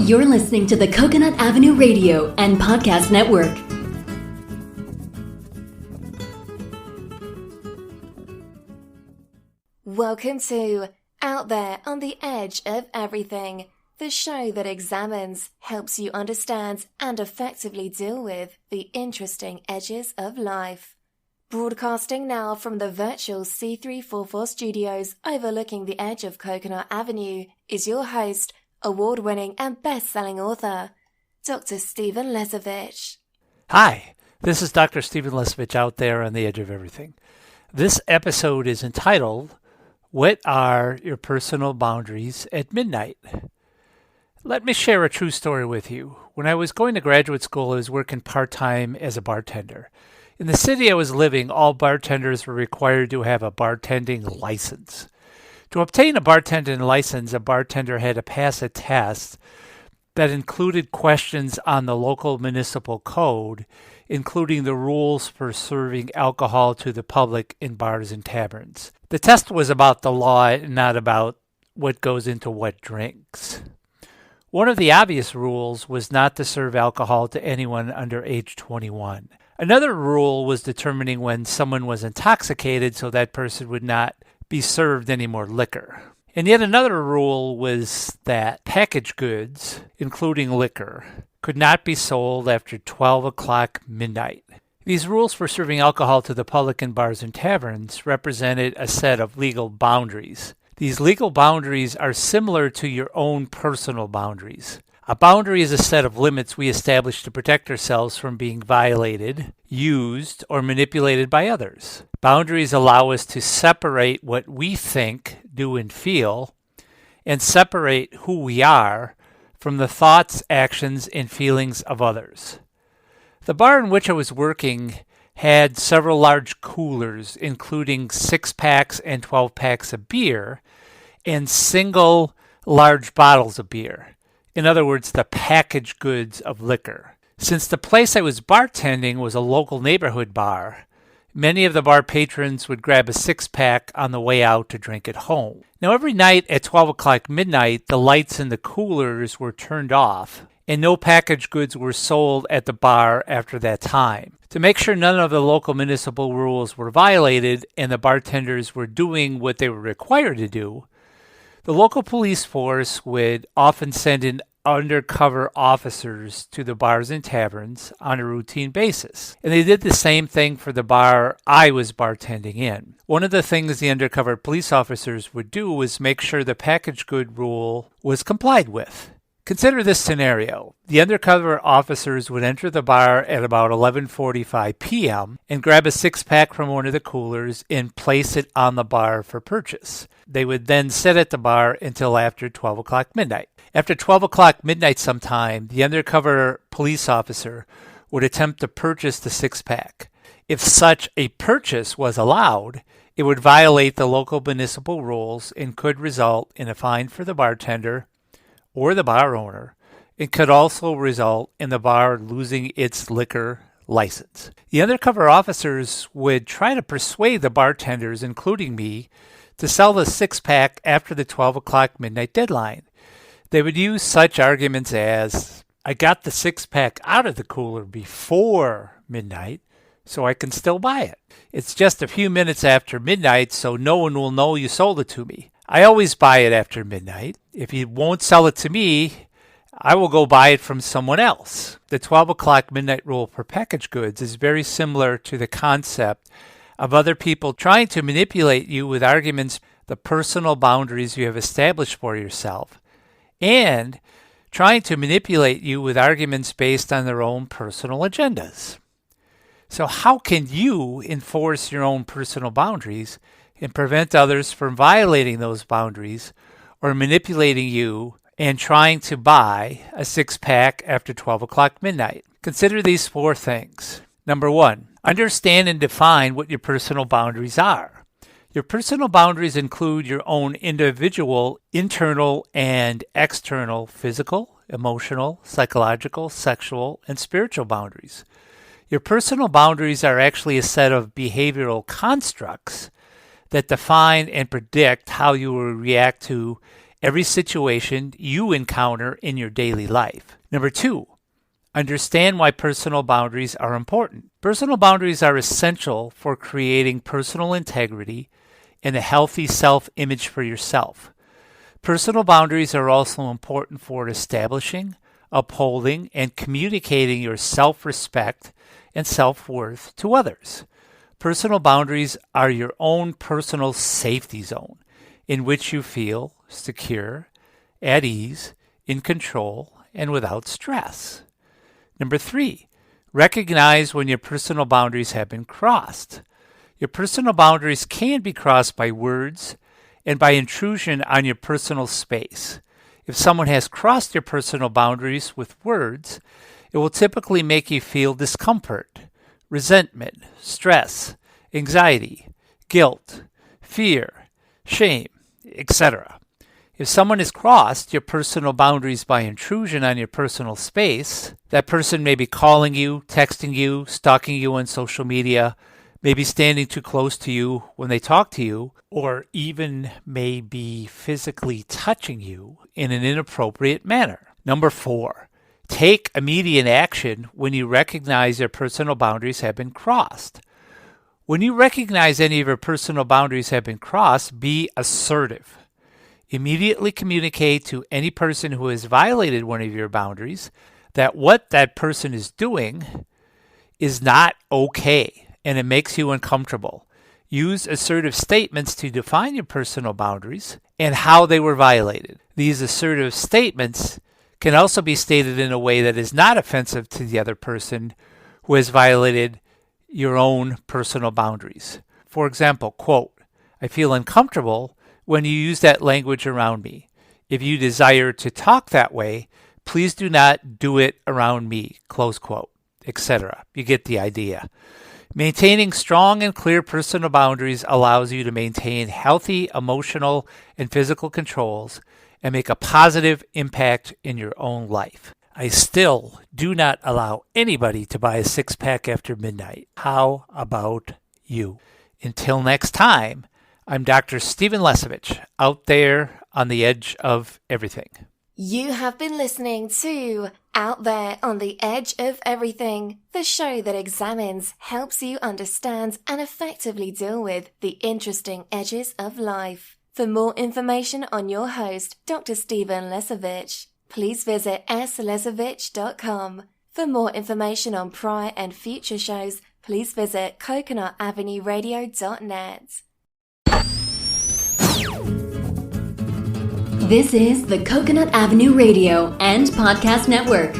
You're listening to the Coconut Avenue Radio and Podcast Network. Welcome to Out There on the Edge of Everything, the show that examines, helps you understand, and effectively deal with the interesting edges of life. Broadcasting now from the virtual C344 studios overlooking the edge of Coconut Avenue is your host, award-winning and best-selling author, Dr. Stephen Lesovich. Hi, this is Dr. Stephen Lesovich out there on the edge of everything. This episode is entitled, What Are Your Personal Boundaries at Midnight? Let me share a true story with you. When I was going to graduate school, I was working part-time as a bartender. In the city I was living, all bartenders were required to have a bartending license. To obtain a bartending license, a bartender had to pass a test that included questions on the local municipal code, including the rules for serving alcohol to the public in bars and taverns. The test was about the law, not about what goes into what drinks. One of the obvious rules was not to serve alcohol to anyone under age 21. Another rule was determining when someone was intoxicated so that person would not be served any more liquor. And yet another rule was that packaged goods, including liquor, could not be sold after 12 o'clock midnight. These rules for serving alcohol to the public in bars and taverns represented a set of legal boundaries. These legal boundaries are similar to your own personal boundaries. A boundary is a set of limits we establish to protect ourselves from being violated, used, or manipulated by others. Boundaries allow us to separate what we think, do, and feel, and separate who we are from the thoughts, actions, and feelings of others. The bar in which I was working had several large coolers, including 6-packs and 12-packs of beer, and single large bottles of beer. In other words, the packaged goods of liquor. Since the place I was bartending was a local neighborhood bar, many of the bar patrons would grab a 6-pack on the way out to drink at home. Now, every night at 12 o'clock midnight, the lights in the coolers were turned off, and no packaged goods were sold at the bar after that time. To make sure none of the local municipal rules were violated and the bartenders were doing what they were required to do, the local police force would often send in undercover officers to the bars and taverns on a routine basis. And they did the same thing for the bar I was bartending in. One of the things the undercover police officers would do was make sure the packaged good rule was complied with. Consider this scenario. The undercover officers would enter the bar at about 11:45 p.m. and grab a 6-pack from one of the coolers and place it on the bar for purchase. They would then sit at the bar until after 12 o'clock midnight. After 12 o'clock midnight sometime, the undercover police officer would attempt to purchase the 6-pack. If such a purchase was allowed, it would violate the local municipal rules and could result in a fine for the bartender or the bar owner. It could also result in the bar losing its liquor license. The undercover officers would try to persuade the bartenders, including me, to sell the 6-pack after the 12 o'clock midnight deadline. They would use such arguments as, I got the 6-pack out of the cooler before midnight, so I can still buy it. It's just a few minutes after midnight, so no one will know you sold it to me. I always buy it after midnight. If you won't sell it to me, I will go buy it from someone else. The 12 o'clock midnight rule for packaged goods is very similar to the concept of other people trying to manipulate you with arguments, the personal boundaries you have established for yourself, and trying to manipulate you with arguments based on their own personal agendas. So how can you enforce your own personal boundaries and prevent others from violating those boundaries or manipulating you and trying to buy a 6-pack after 12 o'clock midnight? Consider these 4 things. Number 1, understand and define what your personal boundaries are. Your personal boundaries include your own individual, internal, and external physical, emotional, psychological, sexual, and spiritual boundaries. Your personal boundaries are actually a set of behavioral constructs that define and predict how you will react to every situation you encounter in your daily life. Number 2, understand why personal boundaries are important. Personal boundaries are essential for creating personal integrity and a healthy self-image for yourself. Personal boundaries are also important for establishing, upholding, and communicating your self-respect and self-worth to others. Personal boundaries are your own personal safety zone in which you feel secure, at ease, in control, and without stress. Number 3, recognize when your personal boundaries have been crossed. Your personal boundaries can be crossed by words and by intrusion on your personal space. If someone has crossed your personal boundaries with words, it will typically make you feel discomfort, resentment, stress, anxiety, guilt, fear, shame, etc. If someone has crossed your personal boundaries by intrusion on your personal space, that person may be calling you, texting you, stalking you on social media, maybe standing too close to you when they talk to you, or even may be physically touching you in an inappropriate manner. Number 4, take immediate action when you recognize your personal boundaries have been crossed. When you recognize any of your personal boundaries have been crossed, be assertive. Immediately communicate to any person who has violated one of your boundaries that what that person is doing is not okay and it makes you uncomfortable. Use assertive statements to define your personal boundaries and how they were violated. These assertive statements can also be stated in a way that is not offensive to the other person who has violated your own personal boundaries. For example, quote, "I feel uncomfortable when you use that language around me. If you desire to talk that way, please do not do it around me," close quote, etc. You get the idea. Maintaining strong and clear personal boundaries allows you to maintain healthy emotional and physical controls and make a positive impact in your own life. I still do not allow anybody to buy a six-pack after midnight. How about you? Until next time, I'm Dr. Stephen Lesevich, out there on the edge of everything. You have been listening to Out There on the Edge of Everything, the show that examines, helps you understand, and effectively deal with the interesting edges of life. For more information on your host, Dr. Stephen Lesevich, please visit slesevich.com. For more information on prior and future shows, please visit coconutavenueradio.net. This is the Coconut Avenue Radio and Podcast Network.